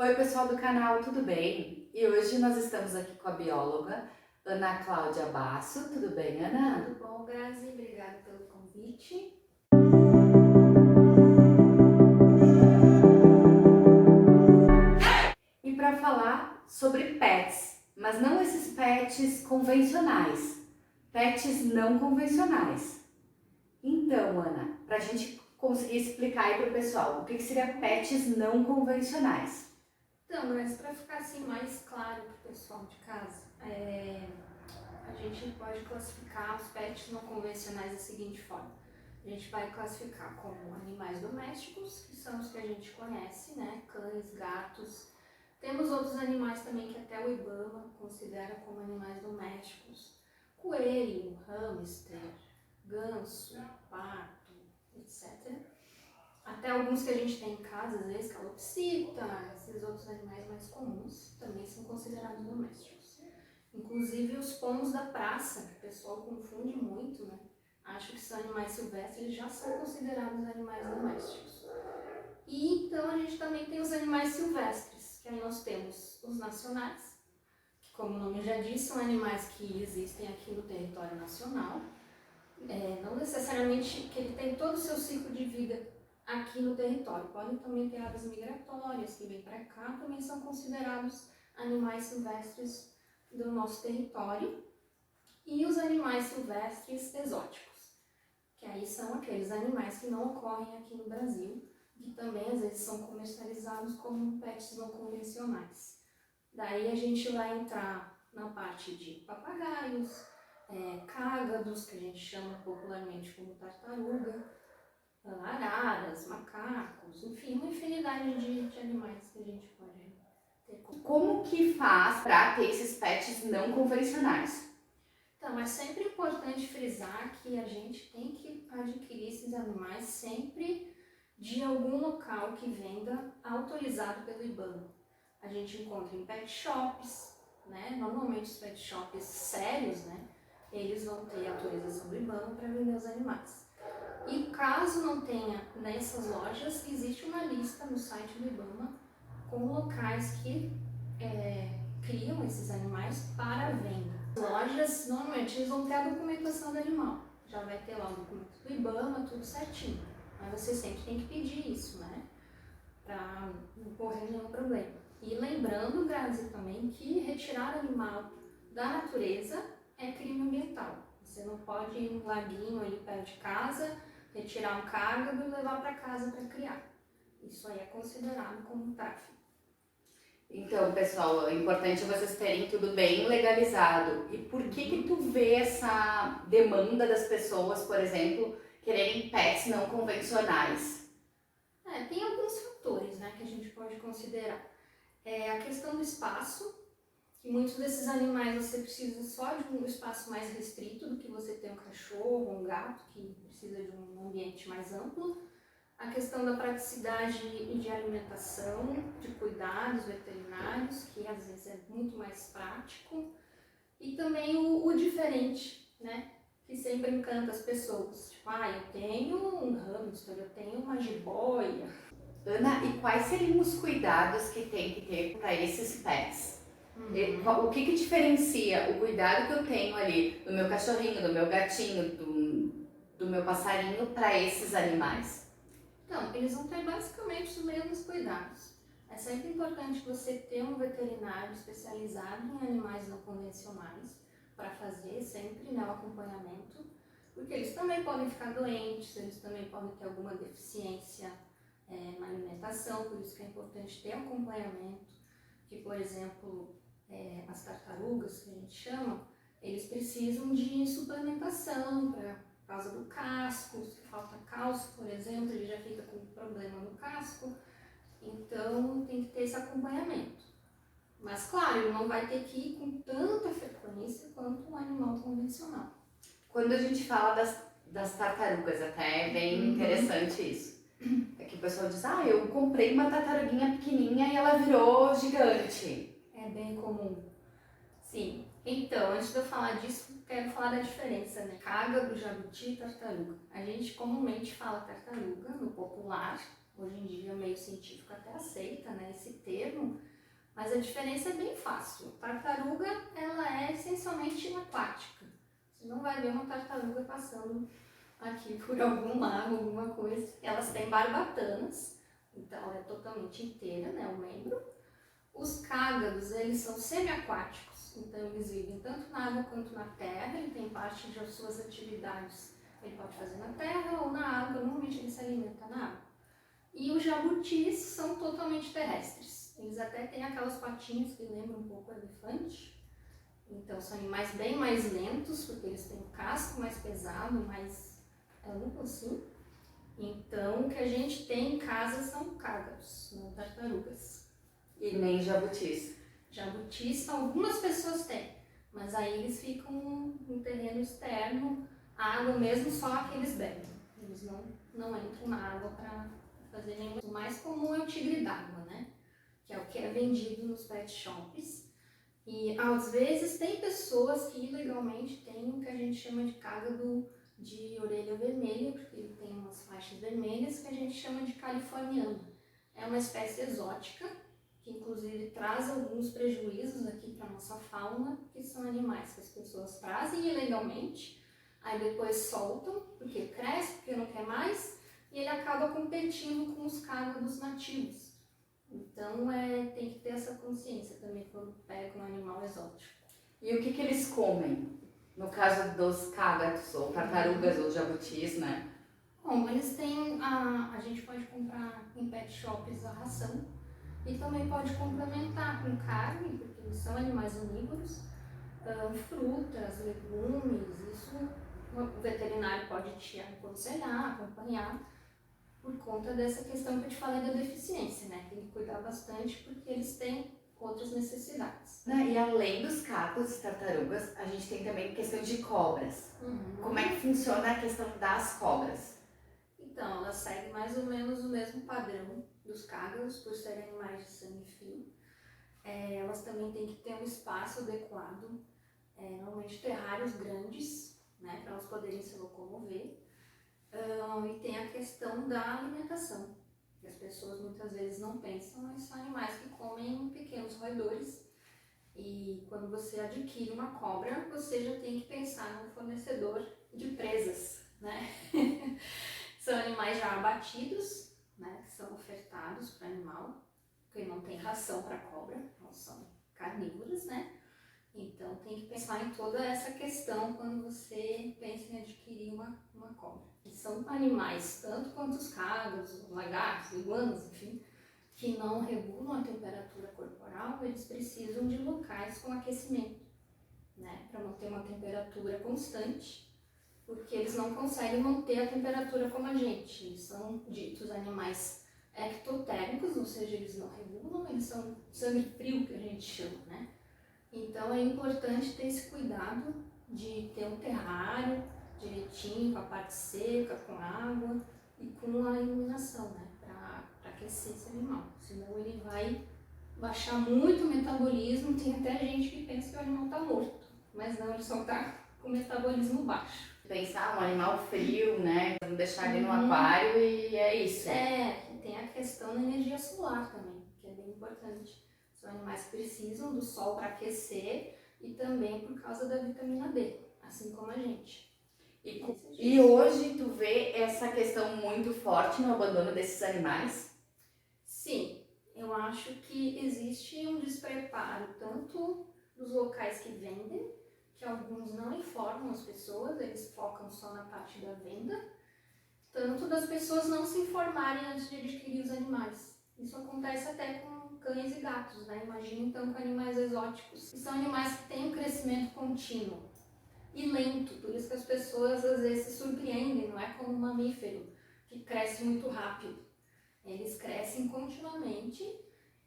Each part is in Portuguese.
Oi pessoal do canal, tudo bem? E hoje nós estamos aqui com a bióloga Ana Cláudia Basso. Tudo bem, Ana? Tudo bom, Grazi? Obrigada pelo convite. E para falar sobre pets, mas não esses pets convencionais, pets não convencionais. Então, Ana, para a gente conseguir explicar aí para o pessoal, o que seria pets não convencionais? Então, Grazi, para ficar assim mais claro para o pessoal de casa, a gente pode classificar os pets não convencionais da seguinte forma. A gente vai classificar como animais domésticos, que são os que a gente conhece, né? Cães, gatos. Temos outros animais também que até o IBAMA considera como animais domésticos. Coelho, hamster, ganso, pato, etc. Até alguns que a gente tem em casa, às vezes, calopsita, esses outros animais mais comuns, também são considerados domésticos. Inclusive os pombos da praça, que o pessoal confunde muito, né? Acho que são animais silvestres, eles já são considerados animais domésticos. E então a gente também tem os animais silvestres, que aí nós temos os nacionais, que como o nome já diz, são animais que existem aqui no território nacional. Não necessariamente que ele tem todo o seu ciclo de vida aqui no território. Podem também ter aves migratórias que vêm para cá, também são considerados animais silvestres do nosso território. E os animais silvestres exóticos, que aí são aqueles animais que não ocorrem aqui no Brasil, que também às vezes são comercializados como pets não convencionais. Daí a gente vai entrar na parte de papagaios, cágados, que a gente chama popularmente como tartaruga, araras, macacos, enfim, uma infinidade de animais que a gente pode ter. Como que faz para ter esses pets não convencionais? Então, é sempre importante frisar que a gente tem que adquirir esses animais sempre de algum local que venda autorizado pelo IBAMA. A gente encontra em pet shops, né? Normalmente os pet shops sérios, né? Eles vão ter autorização do IBAMA para vender os animais. E caso não tenha nessas lojas, existe uma lista no site do IBAMA com locais que criam esses animais para venda. Lojas, normalmente, eles vão ter a documentação do animal. Já vai ter lá o documento do IBAMA, tudo certinho. Mas você sempre tem que pedir isso, né? Para não correr nenhum problema. E lembrando, Grazi, também que retirar animal da natureza é crime ambiental. Você não pode ir num laguinho ali perto de casa, retirar um cágado e levar para casa para criar. Isso aí é considerado como tráfico. Então, pessoal, é importante vocês terem tudo bem legalizado. E por que tu vê essa demanda das pessoas, por exemplo, quererem pets não convencionais? Tem alguns fatores, né, que a gente pode considerar. A questão do espaço, que muitos desses animais você precisa só de um espaço mais restrito do que você ter um cachorro, um gato, que precisa de um ambiente mais amplo. A questão da praticidade de alimentação, de cuidados veterinários, que às vezes é muito mais prático. E também o diferente, né? Que sempre encanta as pessoas. Tipo, eu tenho um hamster, eu tenho uma jiboia. Ana, e quais seriam os cuidados que tem que ter para esses pets? O que diferencia o cuidado que eu tenho ali do meu cachorrinho, do meu gatinho, do meu passarinho para esses animais? Então, eles vão ter basicamente os mesmos cuidados. É sempre importante você ter um veterinário especializado em animais não convencionais para fazer sempre, né, o acompanhamento, porque eles também podem ficar doentes, eles também podem ter alguma deficiência na alimentação, por isso que é importante ter um acompanhamento, que, por exemplo, as tartarugas, que a gente chama, eles precisam de suplementação por causa do casco, se falta cálcio, por exemplo, ele já fica com problema no casco, então tem que ter esse acompanhamento. Mas claro, ele não vai ter que ir com tanta frequência quanto um animal convencional. Quando a gente fala das tartarugas, até é bem interessante isso. É que o pessoal diz, eu comprei uma tartaruguinha pequenininha e ela virou gigante. É bem comum. Sim. Então, antes de eu falar disso, quero falar da diferença, cágado, jabuti e tartaruga. A gente comumente fala tartaruga no popular, Hoje em dia o meio científico até aceita, né, esse termo, mas a diferença é bem fácil. Tartaruga, ela é essencialmente aquática. Você não vai ver uma tartaruga passando aqui por algum lago, alguma coisa. Elas têm barbatanas, então ela é totalmente inteira, né, o membro. Os cágados, eles são semiaquáticos, então eles vivem tanto na água quanto na terra, e tem parte de suas atividades ele pode fazer na terra ou na água, normalmente ele se alimenta na água. E os jabutis são totalmente terrestres, eles até têm aquelas patinhas que lembram um pouco o elefante, então são animais bem mais lentos, porque eles têm o casco mais pesado, mais amplo assim. Então o que a gente tem em casa são cágados, não tartarugas. E nem jabutis. Jabutis, algumas pessoas têm, mas aí eles ficam no terreno externo, a água mesmo só que eles bebem. Eles não entram na água para fazer nenhum. O mais comum é o tigre d'água, né? Que é o que é vendido nos pet shops. E às vezes tem pessoas que ilegalmente têm o que a gente chama de cágado de orelha vermelha, porque ele tem umas faixas vermelhas que a gente chama de californiano. É uma espécie exótica, que inclusive traz alguns prejuízos aqui para a nossa fauna, que são animais que as pessoas trazem ilegalmente, aí depois soltam, porque cresce, porque não quer mais, e ele acaba competindo com os cágados nativos. Então tem que ter essa consciência também quando pega um animal exótico. E o que eles comem? No caso dos cágados, ou tartarugas, ou jabutis, né? Bom, eles têm, a gente pode comprar em pet shops a ração, e também pode complementar com carne, porque eles são animais onívoros, frutas, legumes, isso o veterinário pode te aconselhar, acompanhar, por conta dessa questão que eu te falei da deficiência, né? Tem que cuidar bastante porque eles têm outras necessidades. E além dos cágados e tartarugas, a gente tem também questão de cobras. Como é que funciona a questão das cobras? Então, elas seguem mais ou menos o mesmo padrão dos cágados, por serem animais de sangue frio. Elas também têm que ter um espaço adequado, normalmente terrários grandes, né, para elas poderem se locomover. E tem a questão da alimentação, que as pessoas muitas vezes não pensam, mas são animais que comem pequenos roedores. E quando você adquire uma cobra, você já tem que pensar no fornecedor de presas, né? São animais já abatidos, né, que são ofertados para o animal, porque não tem ração para cobra, elas são carnívoras, né? Então tem que pensar em toda essa questão quando você pensa em adquirir uma cobra. E são animais, tanto quanto os cágados, os lagartos, iguanas, enfim, que não regulam a temperatura corporal, eles precisam de locais com aquecimento, né, para manter uma temperatura constante, porque eles não conseguem manter a temperatura como a gente. Eles são ditos animais ectotérmicos, ou seja, eles não regulam, eles são sangue frio, que a gente chama, né? Então é importante ter esse cuidado de ter um terrário direitinho, com a parte seca, com água e com a iluminação, né? Para aquecer esse animal. Senão ele vai baixar muito o metabolismo. Tem até gente que pensa que o animal está morto, mas não, ele só está com o metabolismo baixo. Pensar um animal frio, né? Vamos deixar ele no aquário e é isso. Tem a questão da energia solar também, que é bem importante. São animais que precisam do sol para aquecer e também por causa da vitamina D, assim como a gente. E hoje tu vê essa questão muito forte no abandono desses animais? Sim, eu acho que existe um despreparo tanto dos locais que vendem, que alguns não informam as pessoas, eles focam só na parte da venda, tanto das pessoas não se informarem antes de adquirir os animais. Isso acontece até com cães e gatos, né? Imagina então com animais exóticos, que são animais que têm um crescimento contínuo e lento, por isso que as pessoas às vezes se surpreendem, não é como um mamífero que cresce muito rápido. Eles crescem continuamente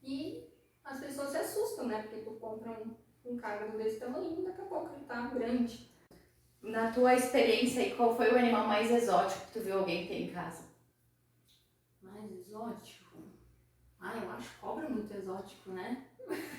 e as pessoas se assustam, né? Porque tu compra um cágado desse tamanho e daqui a pouco ele tá grande. Na tua experiência aí, qual foi o animal mais exótico que tu viu alguém ter em casa? Mais exótico? Eu acho cobra muito exótico, né?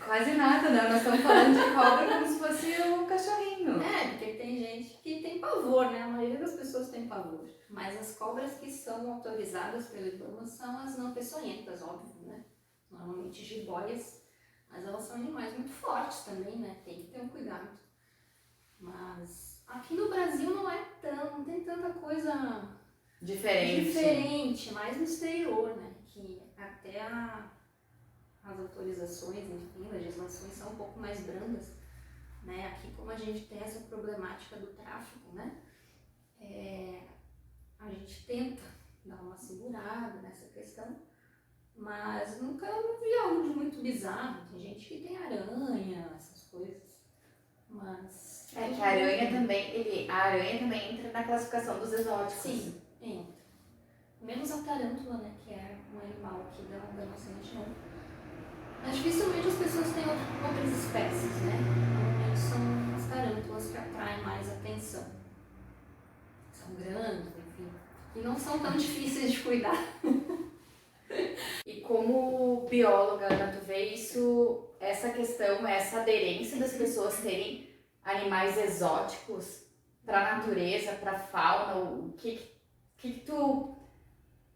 Quase nada, né? Nós estamos falando de cobra como se fosse um cachorrinho. É, porque tem gente que tem pavor, né? A maioria das pessoas tem pavor. Mas as cobras que são autorizadas pelo IBAMA são as não peçonhentas, óbvio, né? Normalmente jiboias, mas elas são animais muito fortes também, né? Tem que ter um cuidado. Mas aqui no Brasil não tem tanta coisa diferente, mais no exterior, né? Que até as autorizações, enfim, legislações são um pouco mais brandas, né? Aqui, como a gente tem essa problemática do tráfico, né? A gente tenta dar uma segurada nessa questão, mas nunca vi algo de muito bizarro. Tem gente que tem aranha, essas coisas, mas... É que a aranha também entra na classificação dos exóticos. Sim, entra. Menos a tarântula, né? Que é um animal aqui da nossa região. Mas dificilmente as pessoas têm outras espécies, né? Normalmente são as tarântulas que atraem mais atenção. São grandes, enfim. E não são tão difíceis de cuidar. E como bióloga, Ana, tu vê isso, essa questão, essa aderência das pessoas terem animais exóticos para a natureza, para a fauna, o que tu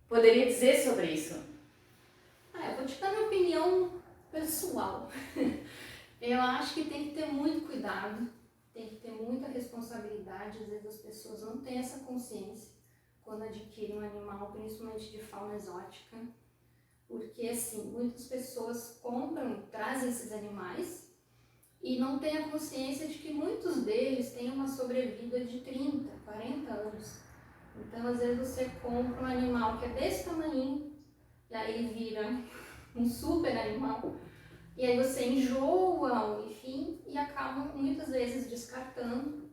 poderia dizer sobre isso? Eu vou te dar minha opinião pessoal. Eu acho que tem que ter muito cuidado, tem que ter muita responsabilidade. Às vezes as pessoas não têm essa consciência quando adquirem um animal, principalmente de fauna exótica, porque assim, muitas pessoas compram, trazem esses animais e não têm a consciência de que muitos deles têm uma sobrevida de 30, 40 anos. Então, às vezes você compra um animal que é desse tamanho e aí vira um super animal, e aí você enjoa, enfim, e acabam muitas vezes descartando,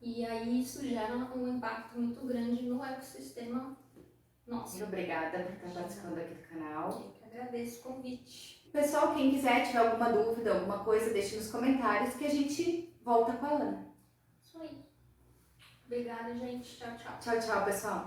e aí isso gera um impacto muito grande no ecossistema nosso. Muito obrigada por estar participando aqui do canal. Eu que agradeço o convite. Pessoal, quem quiser, tiver alguma dúvida, alguma coisa, deixe nos comentários que a gente volta com a Ana. Isso aí. Obrigada, gente. Tchau, tchau. Tchau, tchau, pessoal.